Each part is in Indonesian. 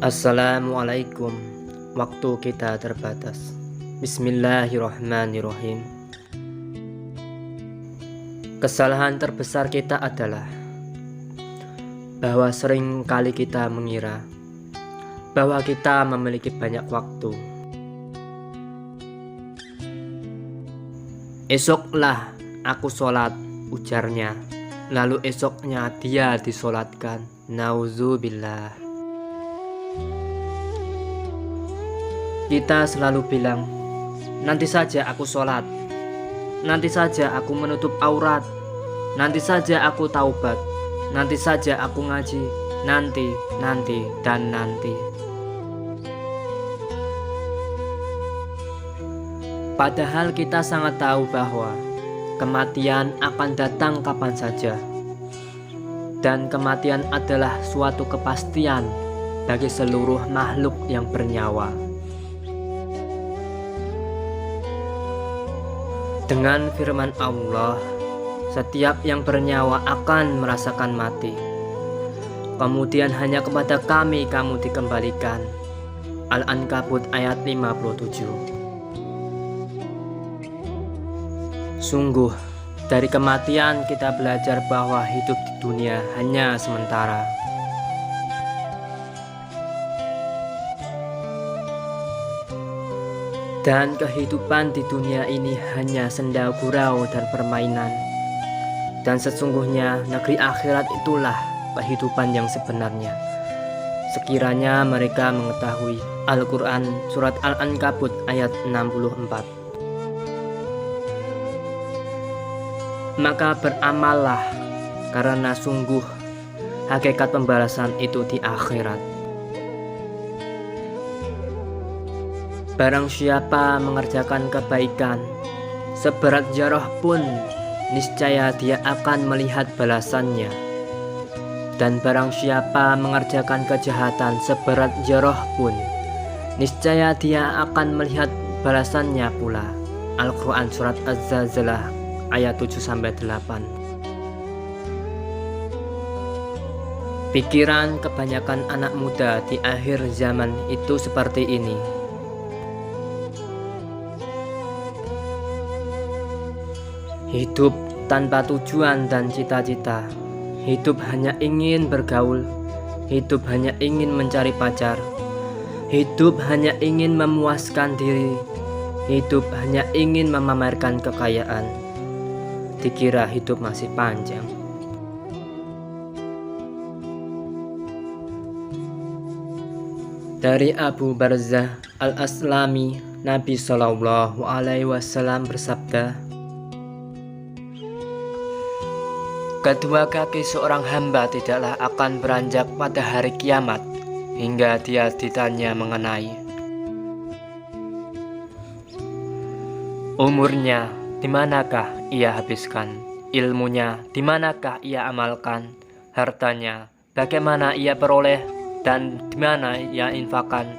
Assalamualaikum. Waktu kita terbatas. Bismillahirrahmanirrahim. Kesalahan terbesar kita adalah bahwa sering kali kita mengira bahwa kita memiliki banyak waktu. Esoklah aku sholat, ujarnya. Lalu esoknya dia disolatkan. Nauzubillah. Kita selalu bilang, nanti saja aku sholat, nanti saja aku menutup aurat, nanti saja aku taubat, nanti saja aku ngaji, nanti, dan nanti. Padahal kita sangat tahu bahwa kematian akan datang kapan saja. Dan kematian adalah suatu kepastian bagi seluruh makhluk yang bernyawa. Dengan firman Allah, setiap yang bernyawa akan merasakan mati. Kemudian hanya kepada kami kamu dikembalikan. Al-Ankabut ayat 57. Sungguh, dari kematian kita belajar bahwa hidup di dunia hanya sementara. Dan kehidupan di dunia ini hanya senda gurau dan permainan. Dan sesungguhnya negeri akhirat itulah kehidupan yang sebenarnya. Sekiranya mereka mengetahui. Al-Quran Surat Al-Ankabut ayat 64. Maka beramallah, karena sungguh hakikat pembalasan itu di akhirat. Barang siapa mengerjakan kebaikan seberat zarah pun, niscaya dia akan melihat balasannya. Dan barang siapa mengerjakan kejahatan seberat zarah pun, niscaya dia akan melihat balasannya pula. Al-Quran Surat Az-Zalzalah ayat 7-8. Pikiran kebanyakan anak muda di akhir zaman itu seperti ini. Hidup tanpa tujuan dan cita-cita. Hidup hanya ingin bergaul. Hidup hanya ingin mencari pacar. Hidup hanya ingin memuaskan diri. Hidup hanya ingin memamerkan kekayaan. Dikira hidup masih panjang. Dari Abu Barzah Al-Aslami, Nabi SAW bersabda, kedua kaki seorang hamba tidaklah akan beranjak pada hari kiamat hingga dia ditanya mengenai umurnya, di manakah ia habiskan, ilmunya, di manakah ia amalkan, hartanya, bagaimana ia peroleh dan di mana ia infakkan,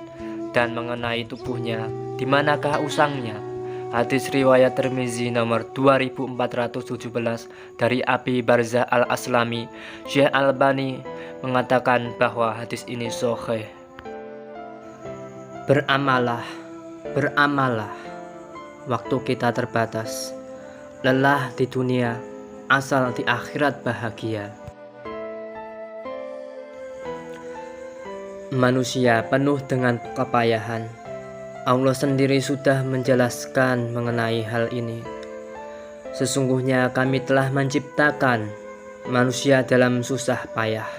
dan mengenai tubuhnya, di manakah usangnya. Hadis riwayat Tirmizi nomor 2417 dari Abi Barzah Al-Aslami. Syekh Albani mengatakan bahwa hadis ini sahih. Beramalah, waktu kita terbatas. Lelah di dunia, asal di akhirat bahagia. Manusia penuh dengan kepayahan. Allah sendiri sudah menjelaskan mengenai hal ini. Sesungguhnya kami telah menciptakan manusia dalam susah payah.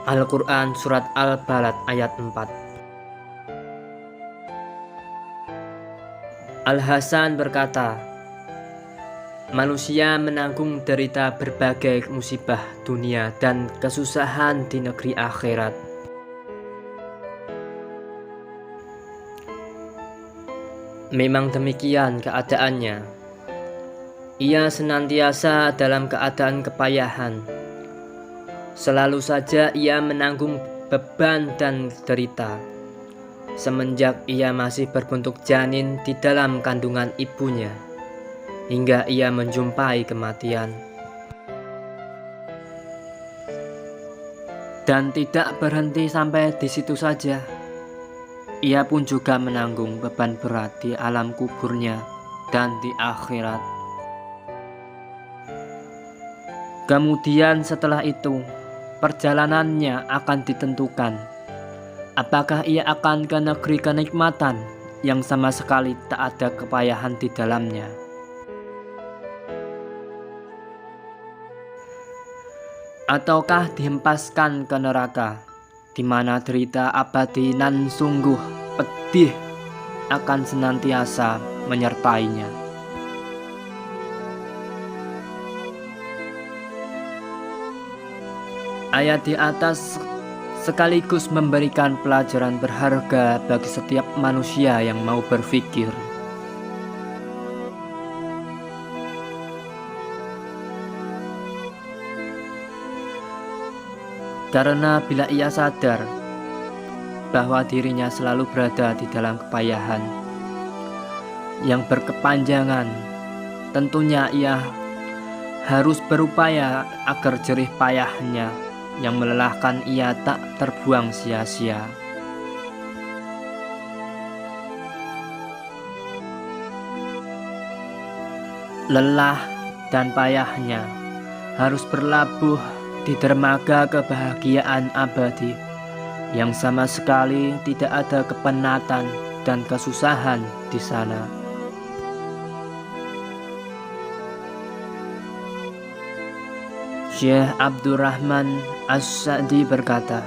Al-Quran Surat Al-Balad ayat 4. Al-Hasan berkata, manusia menanggung derita berbagai musibah dunia dan kesusahan di negeri akhirat. Memang demikian keadaannya. Ia senantiasa dalam keadaan kepayahan. Selalu saja ia menanggung beban dan derita. Semenjak ia masih berbentuk janin di dalam kandungan ibunya, hingga ia menjumpai kematian. Dan tidak berhenti sampai di situ saja. Ia pun juga menanggung beban berat di alam kuburnya dan di akhirat. Kemudian setelah itu, perjalanannya akan ditentukan. Apakah ia akan ke negeri kenikmatan yang sama sekali tak ada kepayahan di dalamnya, ataukah dihempaskan ke neraka, di mana derita abadi nan sungguh pedih akan senantiasa menyertainya. Ayat di atas sekaligus memberikan pelajaran berharga bagi setiap manusia yang mau berpikir. Karena bila ia sadar bahwa dirinya selalu berada di dalam kepayahan yang berkepanjangan, tentunya ia harus berupaya agar jerih payahnya yang melelahkan ia tak terbuang sia-sia. Lelah dan payahnya harus berlabuh di dermaga kebahagiaan abadi yang sama sekali tidak ada kepenatan dan kesusahan di sana. Syekh Abdurrahman As-Sa'di berkata,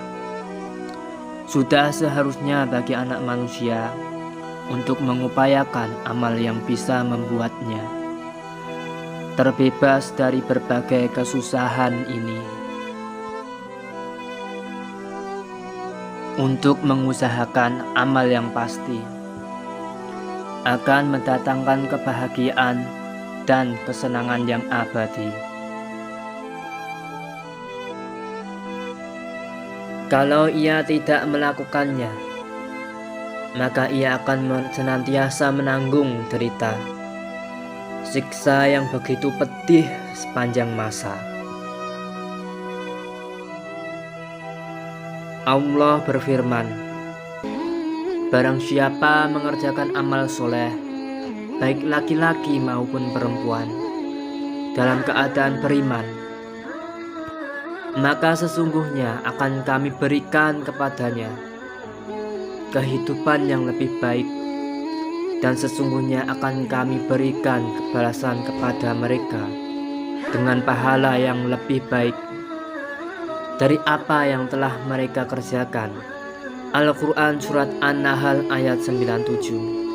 sudah seharusnya bagi anak manusia untuk mengupayakan amal yang bisa membuatnya terbebas dari berbagai kesusahan ini, untuk mengusahakan amal yang pasti akan mendatangkan kebahagiaan dan kesenangan yang abadi. Kalau ia tidak melakukannya, maka ia akan senantiasa menanggung derita, siksa yang begitu pedih sepanjang masa. Allah berfirman, barang siapa mengerjakan amal soleh, baik laki-laki maupun perempuan, dalam keadaan beriman, maka sesungguhnya akan kami berikan kepadanya kehidupan yang lebih baik, dan sesungguhnya akan kami berikan kebalasan kepada mereka dengan pahala yang lebih baik dari apa yang telah mereka kerjakan. Al-Quran Surat An-Nahl ayat 97.